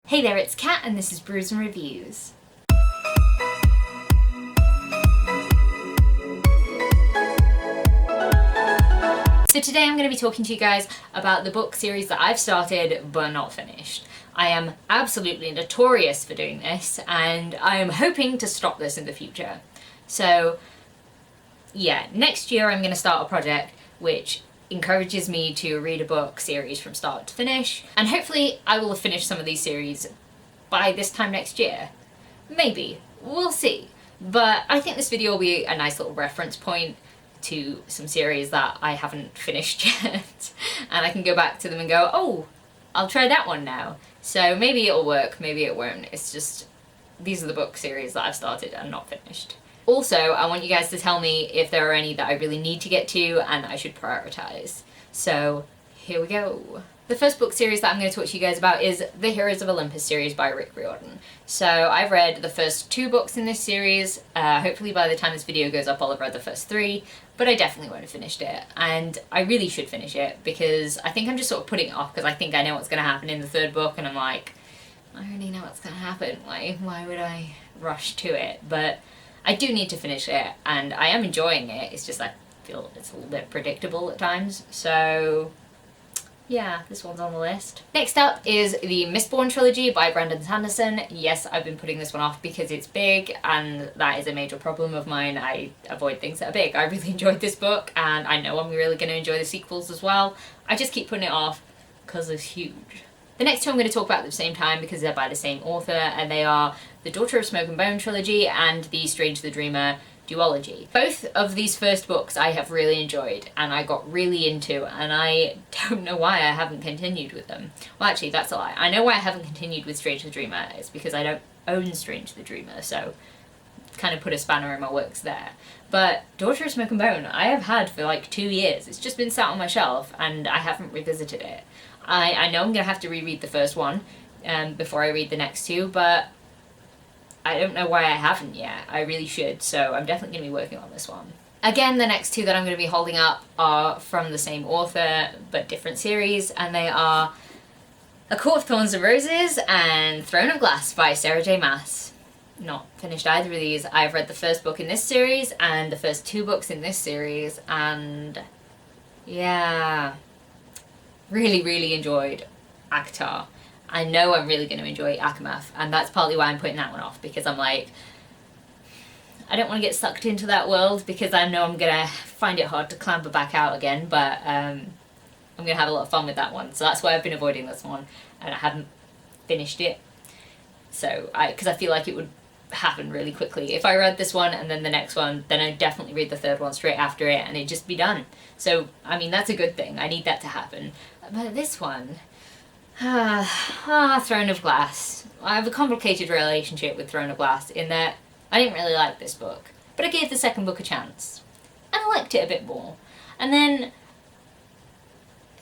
Hey there, it's Kat and this is Brews and Reviews. So today I'm going to be talking to you guys about the book series that I've started but not finished. I am absolutely notorious for doing this and I am hoping to stop this in the future. So yeah, next year I'm going to start a project which encourages me to read a book series from start to finish, and hopefully I will have finished some of these series by this time next year. Maybe. We'll see. But I think this video will be a nice little reference point to some series that I haven't finished yet. And I can go back to them and go, oh, I'll try that one now. So maybe it'll work, maybe it won't. It's just, these are the book series that I've started and not finished. Also, I want you guys to tell me if there are any that I really need to get to and I should prioritize. So here we go. The first book series that I'm going to talk to you guys about is the Heroes of Olympus series by Rick Riordan. So I've read the first 2 books in this series. Hopefully by the time this video goes up I'll have read the first 3, but I definitely won't have finished it. And I really should finish it because I think I'm just sort of putting it off because I think I know what's going to happen in the 3rd book and I'm like, I already know what's going to happen. Why would I rush to it? But I do need to finish it and I am enjoying it. It's just I feel it's a little bit predictable at times. So yeah, this one's on the list. Next up is the Mistborn trilogy by Brandon Sanderson. Yes, I've been putting this one off because it's big and that is a major problem of mine. I avoid things that are big. I really enjoyed this book and I know I'm really going to enjoy the sequels as well. I just keep putting it off because it's huge. The next 2 I'm going to talk about at the same time because they're by the same author, and they are the Daughter of Smoke and Bone trilogy and the Strange the Dreamer duology. Both of these first books I have really enjoyed and I got really into, and I don't know why I haven't continued with them. Well, actually that's a lie. I know why I haven't continued with Strange the Dreamer. It's because I don't own Strange the Dreamer, so kind of put a spanner in my works there. But Daughter of Smoke and Bone I have had for like 2 years. It's just been sat on my shelf and I haven't revisited it. I know I'm going to have to reread the first one before I read the next 2, but I don't know why I haven't yet. I really should, so I'm definitely going to be working on this one. Again, the next 2 that I'm going to be holding up are from the same author, but different series, and they are A Court of Thorns and Roses and Throne of Glass by Sarah J. Maas. Not finished either of these. I've read the first book in this series and the first 2 books in this series, and yeah, really enjoyed ACOTAR. I know I'm really going to enjoy ACOMAF, and that's partly why I'm putting that one off, because I'm like, I don't want to get sucked into that world because I know I'm going to find it hard to clamber back out again, but I'm going to have a lot of fun with that one. So that's why I've been avoiding this one, and I haven't finished it. So, because I feel like it would happen really quickly. If I read this one and then the next one, then I'd definitely read the 3rd one straight after it and it'd just be done. So, I mean, that's a good thing. I need that to happen. But this one, Throne of Glass. I have a complicated relationship with Throne of Glass in that I didn't really like this book, but I gave the 2nd book a chance. And I liked it a bit more. And then,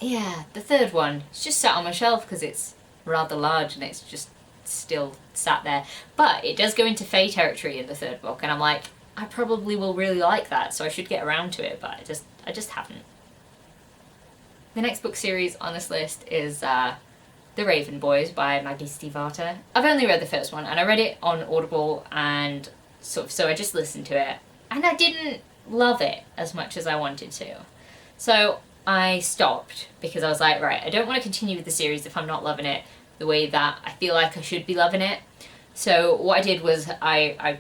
yeah, the 3rd one, it's just sat on my shelf because it's rather large and it's just still sat there. But it does go into Fae territory in the 3rd book, and I'm like, I probably will really like that, so I should get around to it, but I just haven't. The next book series on this list is The Raven Boys by Maggie Stiefvater. I've only read the first one, and I read it on Audible, and so I just listened to it, and I didn't love it as much as I wanted to. So I stopped because I was like, right, I don't want to continue with the series if I'm not loving it the way that I feel like I should be loving it. So what I did was I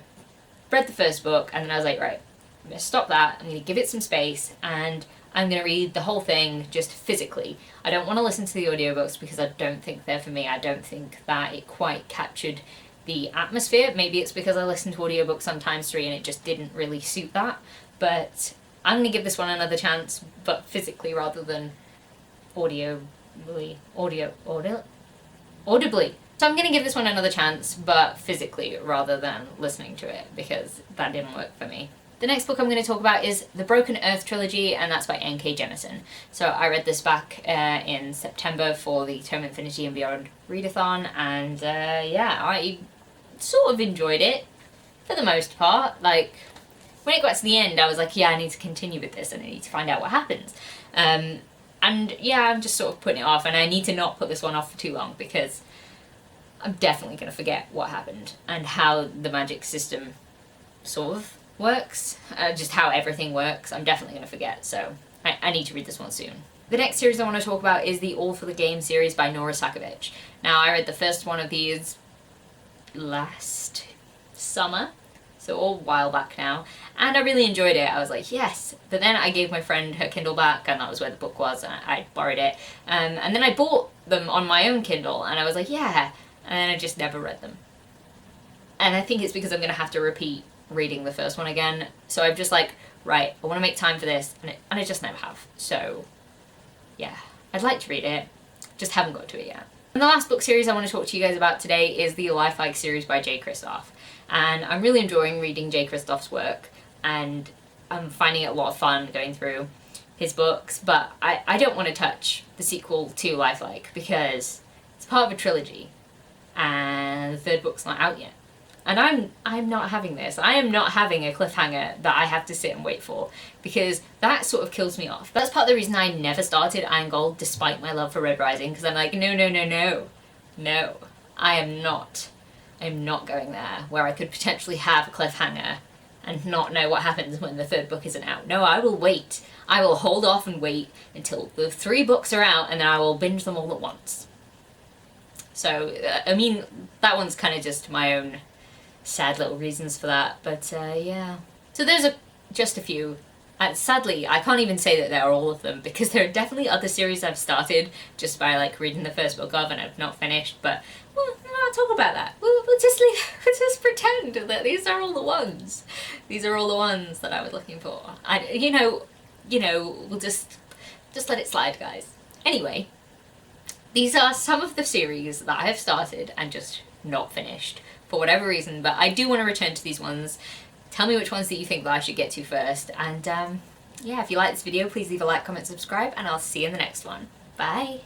read the first book, and then I was like, right, I'm going to stop that, I'm going to give it some space, and I'm going to read the whole thing just physically. I don't want to listen to the audiobooks because I don't think they're for me. I don't think that it quite captured the atmosphere. Maybe it's because I listened to audiobooks on times 3 and it just didn't really suit that. But I'm going to give this one another chance, but physically rather than audibly. So I'm going to give this one another chance, but physically rather than listening to it, because that didn't work for me. The next book I'm going to talk about is the Broken Earth trilogy, and that's by N.K. Jemisin. So I read this back in September for the Tome Infinity and Beyond readathon, and yeah, I sort of enjoyed it for the most part. Like, when it got to the end, I was like, yeah, I need to continue with this and I need to find out what happens. And yeah, I'm just sort of putting it off, and I need to not put this one off for too long because I'm definitely going to forget what happened and how the magic system sort of works, just how everything works. I'm definitely going to forget, so I need to read this one soon. The next series I want to talk about is the All for the Game series by Nora Sakovic. Now, I read the first one of these last summer, so a while back now, and I really enjoyed it. I was like, yes. But then I gave my friend her Kindle back, and that was where the book was, and I borrowed it. And then I bought them on my own Kindle, and I was like, yeah. And then I just never read them. And I think it's because I'm going to have to repeat reading the first one again. So I'm just like, right, I want to make time for this, and I just never have. So, yeah. I'd like to read it, just haven't got to it yet. And the last book series I want to talk to you guys about today is the Life Like series by Jay Kristoff. And I'm really enjoying reading Jay Kristoff's work, and I'm finding it a lot of fun going through his books, but I don't want to touch the sequel to Life Like because it's part of a trilogy, and the third book's not out yet. And I'm not having this. I am not having a cliffhanger that I have to sit and wait for, because that sort of kills me off. That's part of the reason I never started Iron Gold despite my love for Red Rising, because I'm like, no, I'm not going there where I could potentially have a cliffhanger and not know what happens when the third book isn't out. No, I will wait. I will hold off and wait until the 3 books are out, and then I will binge them all at once. So, I mean, that one's kind of just my own sad little reasons for that, but yeah. So those are just a few. Sadly, I can't even say that they're all of them, because there are definitely other series I've started just by like reading the first book of and I've not finished, but I'll talk about that. We'll just pretend that these are all the ones. These are all the ones that I was looking for. You know, we'll just let it slide, guys. Anyway, these are some of the series that I have started and just not finished for whatever reason, but I do want to return to these ones. Tell me which ones that you think that I should get to first, and yeah, if you like this video, please leave a like, comment, subscribe, and I'll see you in the next one. Bye!